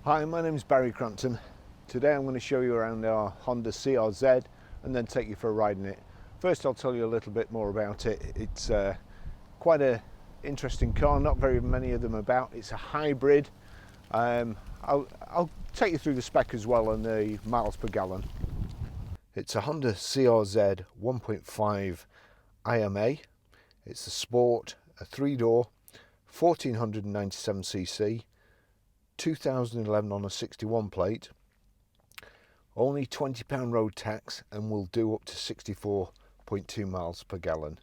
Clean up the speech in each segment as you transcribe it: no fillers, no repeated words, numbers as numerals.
Hi, my name is Barrie Crampton. Today I'm going to show you around our Honda CRZ and then take you for a ride in it. First I'll tell you a little bit more about it. It's quite an interesting car, not very many of them about. It's a hybrid. I'll take you through the spec as well and the miles per gallon. It's a Honda CRZ 1.5 IMA. It's a sport, a 3-door, 1497cc. 2011 on a 61 plate, only £20 road tax, and will do up to 64.2 miles per gallon.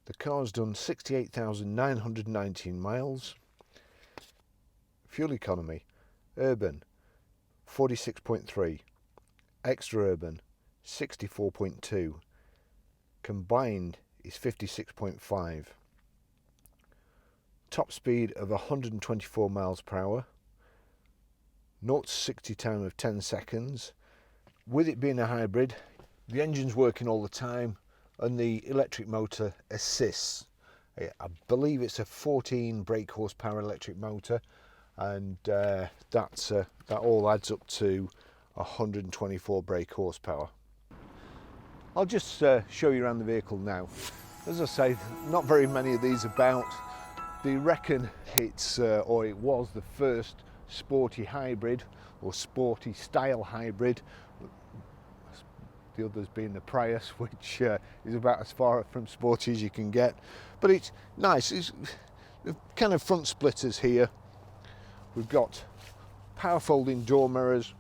The car's done 68,919 miles. Fuel economy: urban 46.3, extra urban 64.2, combined is 56.5. Top speed of 124 miles per hour, 0 to 60 time of 10 seconds. With it being a hybrid, the engine's working all the time and the electric motor assists. I believe it's a 14 brake horsepower electric motor, and that all adds up to 124 brake horsepower. I'll just show you around the vehicle now. As I say, not very many of these about. They reckon it's, or it was, the first sporty hybrid or sporty style hybrid. The others being the Prius, which is about as far from sporty as you can get. But it's nice. It's kind of front splitters here. We've got power folding door mirrors,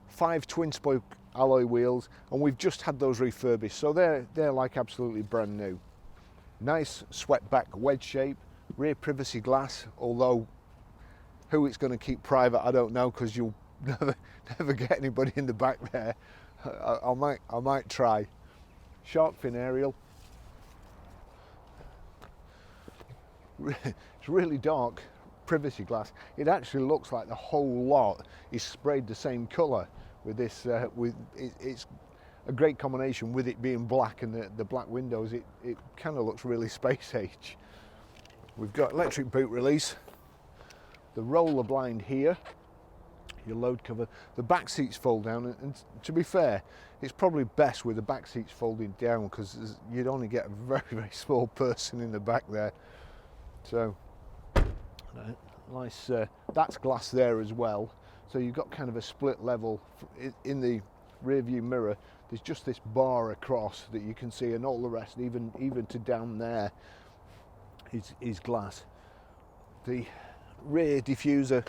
5 twin spoke alloy wheels, and we've just had those refurbished, so they're like absolutely brand new. Nice swept back wedge shape, rear privacy glass, although who it's going to keep private I don't know, because you'll never get anybody in the back there. I might try. Shark fin aerial. It's really dark privacy glass. It actually looks like the whole lot is sprayed the same colour with this. It's a great combination with it being black and the black windows. It kind of looks really space age. We've got electric boot release, the roller blind here, your load cover. The back seats fold down, and to be fair, it's probably best with the back seats folded down, because you'd only get a very, very small person in the back there. So nice. That's glass there as well, so you've got kind of a split level. In the rear view mirror there's just this bar across that you can see, and all the rest, even to down there, is glass. The rear diffuser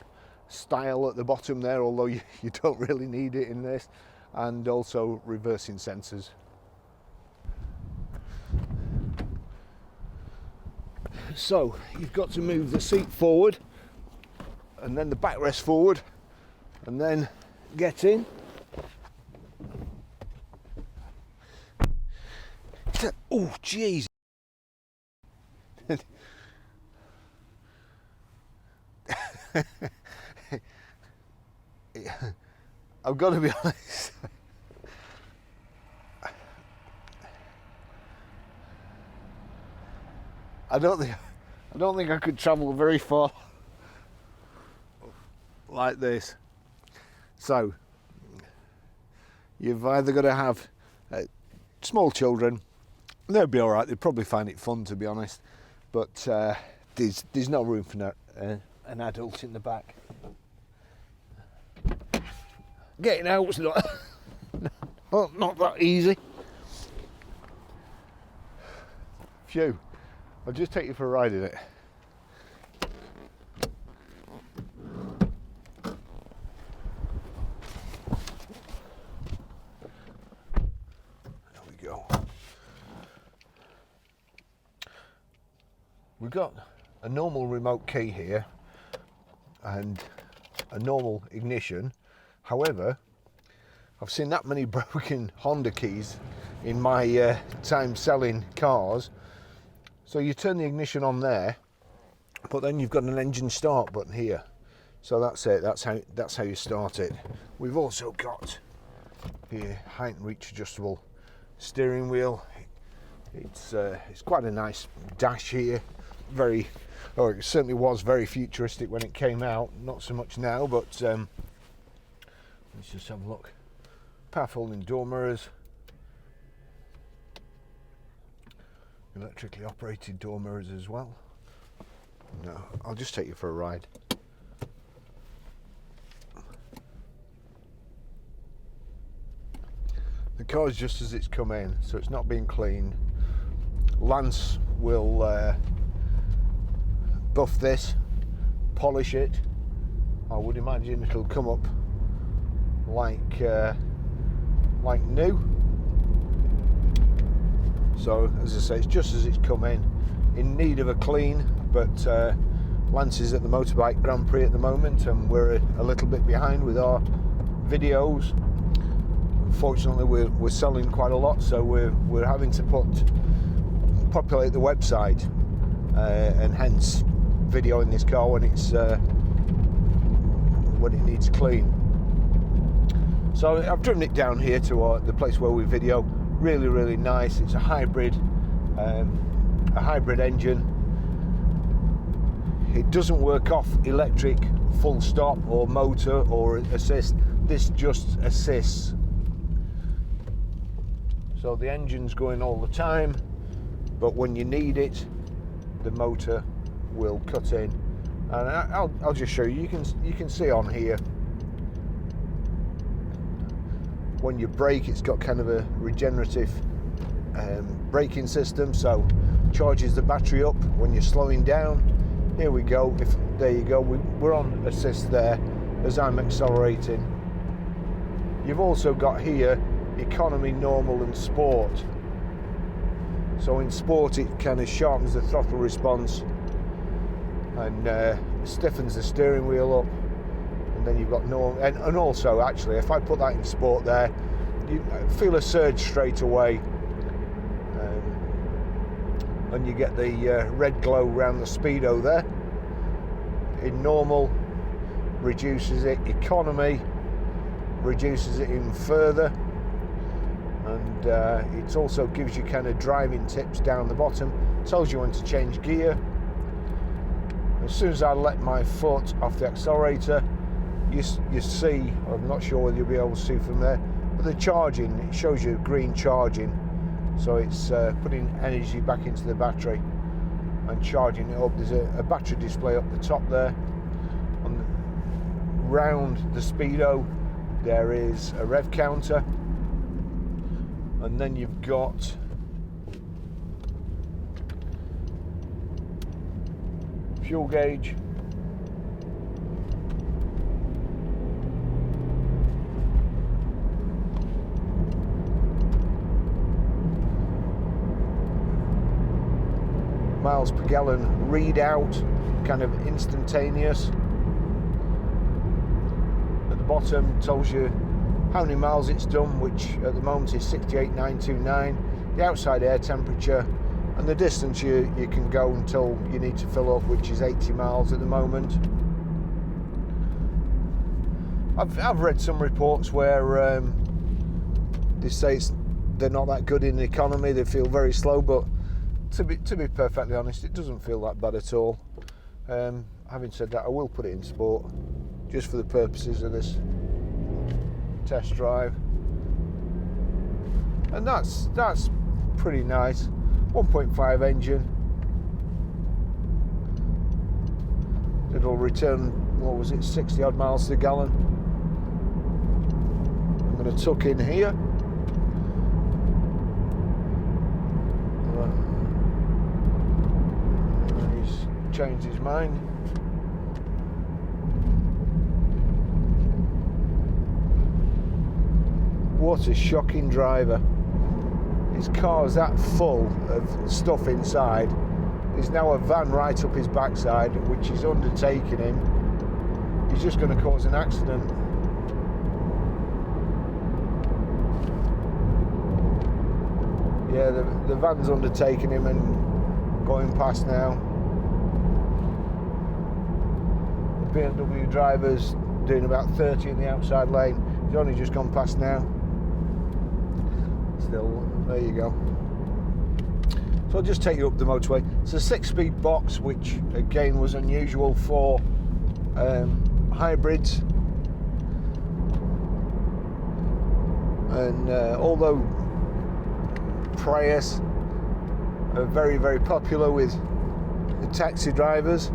style at the bottom there, although you don't really need it in this, and also reversing sensors. So you've got to move the seat forward and then the backrest forward and then get in. Oh jeez. I've got to be honest. I don't think I could travel very far like this. So you've either got to have small children. They'll be all right. They'd probably find it fun, to be honest. But there's no room for an adult in the back. Getting out's not that easy. Phew. I'll just take you for a ride in it. There we go. We've got a normal remote key here and a normal ignition. However, I've seen that many broken Honda keys in my time selling cars. So you turn the ignition on there, but then you've got an engine start button here. So that's it. That's how you start it. We've also got here height and reach adjustable steering wheel. It's quite a nice dash here. very, or it certainly was very futuristic when it came out. Not so much now, but let's just have a look. Power folding door mirrors, electrically operated door mirrors as well. No, I'll just take you for a ride. The car is just as it's come in, so it's not being cleaned. Lance will buff this, polish it. I would imagine it'll come up like new. So as I say, it's just as it's come in need of a clean, but Lance is at the Motorbike Grand Prix at the moment, and we're a little bit behind with our videos. Fortunately, we're selling quite a lot, so we're having to populate the website, and hence videoing this car when it needs clean. So I've driven it down here to the place where we video. Really, really nice. It's a hybrid engine. It doesn't work off electric full stop or motor or assist. This just assists. So the engine's going all the time, but when you need it, the motor will cut in. And I'll just show you. You can see on here, when you brake, it's got kind of a regenerative braking system, so charges the battery up when you're slowing down. Here we go. There you go. We're on assist there as I'm accelerating. You've also got here economy, normal and sport. So in sport it kind of sharpens the throttle response and stiffens the steering wheel up, and then you've got normal, and also actually if I put that in sport there, you feel a surge straight away, and you get the red glow around the speedo there. In normal, reduces it. Economy reduces it even further. And it also gives you kind of driving tips down the bottom, tells you when to change gear. As soon as I let my foot off the accelerator, you see, I'm not sure whether you'll be able to see from there, but the charging, it shows you green charging, so it's putting energy back into the battery and charging it up. There's a battery display up the top there. Round the speedo there is a rev counter, and then you've got fuel gauge, miles per gallon readout, kind of instantaneous. At the bottom tells you how many miles it's done, which at the moment is 68,929, the outside air temperature, and the distance you can go until you need to fill up, which is 80 miles at the moment. I've read some reports where they say they're not that good in economy, they feel very slow, but to be perfectly honest, it doesn't feel that bad at all. Having said that, I will put it in sport just for the purposes of this test drive, and that's pretty nice. 1.5 engine. It'll return, what was it, 60 odd miles to the gallon. I'm going to tuck in here. He's changed his mind. What a shocking driver. His car's that full of stuff inside. There's now a van right up his backside, which is undertaking him. He's just going to cause an accident. Yeah, the van's undertaking him and going past now. The BMW driver's doing about 30 in the outside lane. He's only just gone past now. Still, there you go. So I'll just take you up the motorway. It's a 6-speed box, which again was unusual for hybrids. And although Prius are very, very popular with the taxi drivers,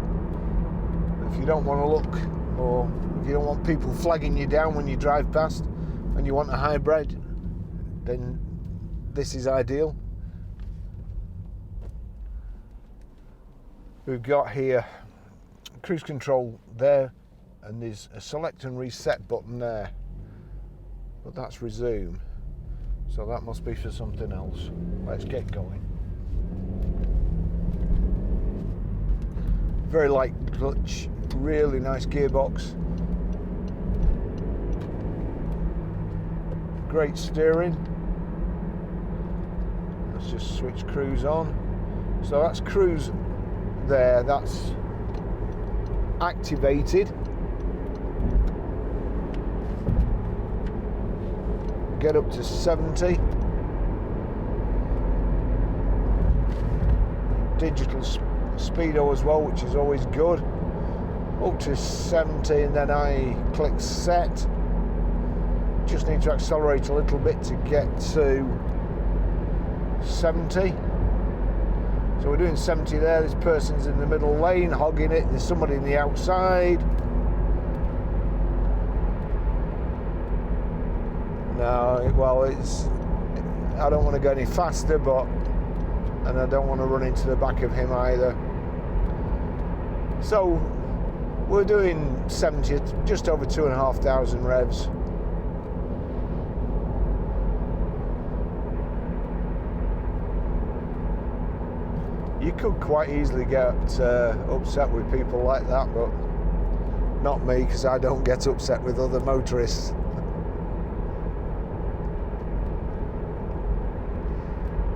if you don't want to look, or if you don't want people flagging you down when you drive past and you want a hybrid, then this is ideal. We've got here cruise control there, and there's a select and reset button there, but that's resume, so that must be for something else. Let's get going. Very light clutch, really nice gearbox, great steering. Let's just switch cruise on. So that's cruise there, that's activated. Get up to 70. Digital speedo as well, which is always good. Up to 70, and then I click set. Just need to accelerate a little bit to get to 70. So we're doing 70 there. This person's in the middle lane hogging it. There's somebody in the outside. No, well, I don't want to go any faster, and I don't want to run into the back of him either. So we're doing 70, just over 2,500 revs. You could quite easily get upset with people like that, but not me, because I don't get upset with other motorists.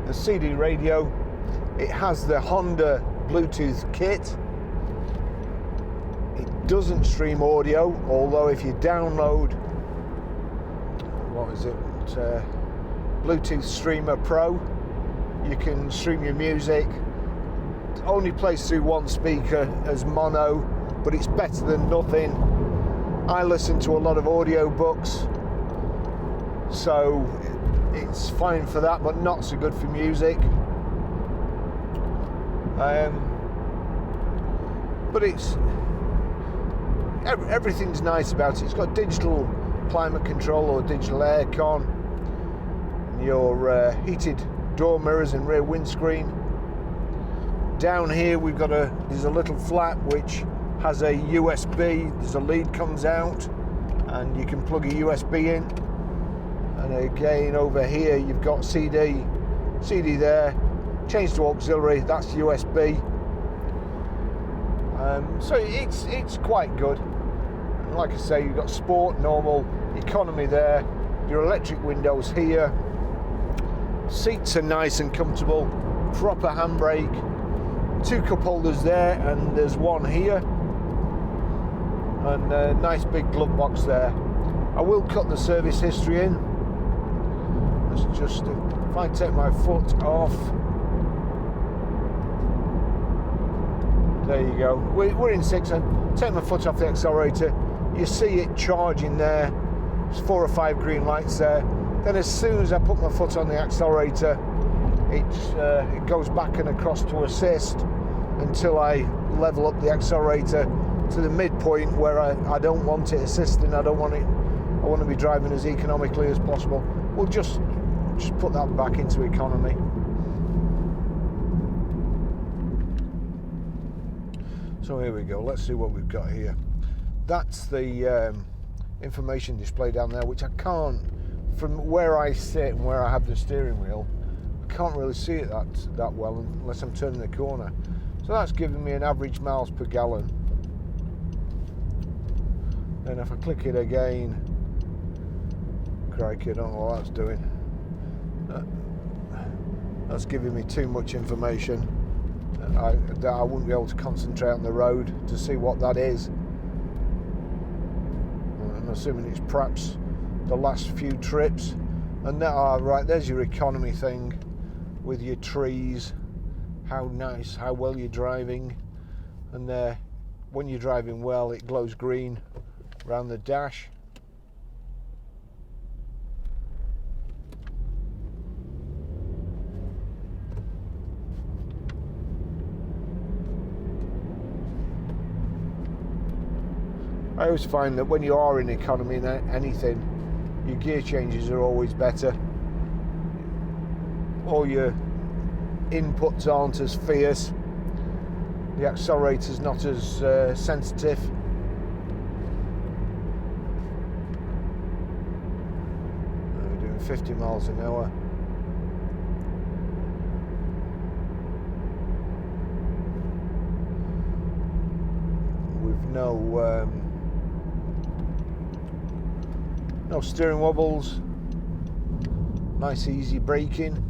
The CD radio, it has the Honda Bluetooth kit. It doesn't stream audio, although if you download, Bluetooth Streamer Pro, you can stream your music. It only plays through one speaker as mono, but it's better than nothing. I listen to a lot of audio books, so it's fine for that, but not so good for music. But everything's nice about it. It's got digital climate control or digital aircon, your heated door mirrors and rear windscreen. Down here we've got there's a little flap which has a USB. There's a lead comes out, and you can plug a USB in. And again over here you've got CD there, change to auxiliary, that's USB. So it's quite good. And like I say, you've got sport, normal, economy there, your electric windows here, seats are nice and comfortable, proper handbrake, 2 cup holders there, and there's one here, and a nice big glove box there. I will cut the service history in. Let's just, if I take my foot off, there you go. We're in 6, and take my foot off the accelerator. You see it charging there. There's 4 or 5 green lights there. Then as soon as I put my foot on the accelerator, it goes back and across to assist until I level up the accelerator to the midpoint where I don't want it assisting. I want to be driving as economically as possible. We'll just put that back into economy. So here we go. Let's see what we've got here. That's the information display down there, which I can't, from where I sit and where I have the steering wheel, I can't really see it that well unless I'm turning the corner. So that's giving me an average miles per gallon. And if I click it again, crikey, I don't know what that's doing. That's giving me too much information. That I wouldn't be able to concentrate on the road to see what that is. I'm assuming it's perhaps the last few trips. And now, right, there's your economy thing with your trees how nice, how well you're driving. And when you're driving well, it glows green around the dash. I always find that when you are in economy in anything, your gear changes are always better. All your inputs aren't as fierce. The accelerator's not as sensitive. We're doing 50 miles an hour. With no steering wobbles. Nice easy braking.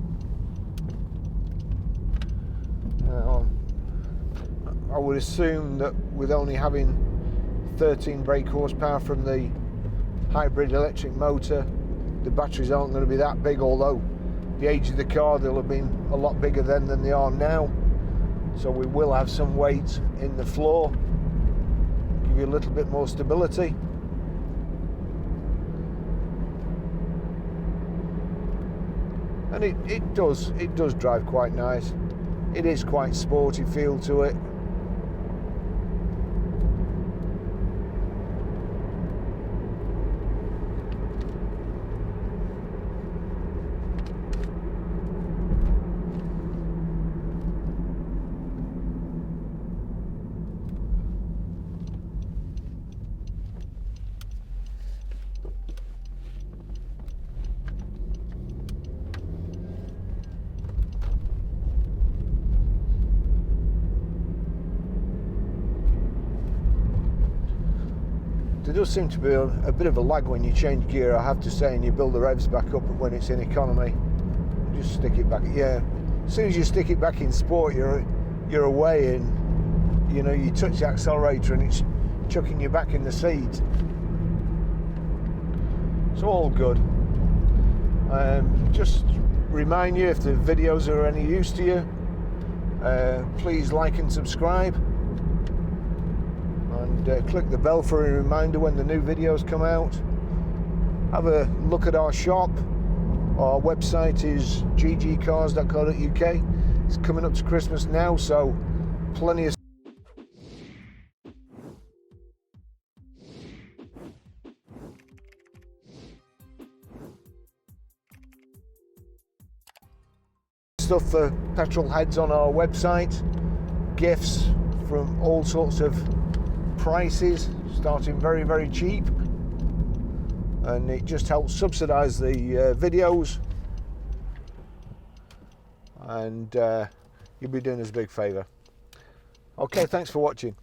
I would assume that with only having 13 brake horsepower from the hybrid electric motor, the batteries aren't going to be that big, although the age of the car, they'll have been a lot bigger then than they are now. So we will have some weight in the floor, give you a little bit more stability. And it does drive quite nice. It is quite sporty feel to it. There does seem to be a bit of a lag when you change gear, I have to say, and you build the revs back up when it's in economy. Just stick it back. Yeah, as soon as you stick it back in sport, you're away, and you know you touch the accelerator and it's chucking you back in the seat. So all good. Just remind you, if the videos are any use to you, please like and subscribe. And click the bell for a reminder when the new videos come out. Have a look at our shop. Our website is ggcars.co.uk. It's coming up to Christmas now, so plenty of stuff for petrol heads on our website. Gifts from all sorts of prices, starting very, very cheap, and it just helps subsidize the videos, and you'll be doing us a big favor. Okay, thanks for watching.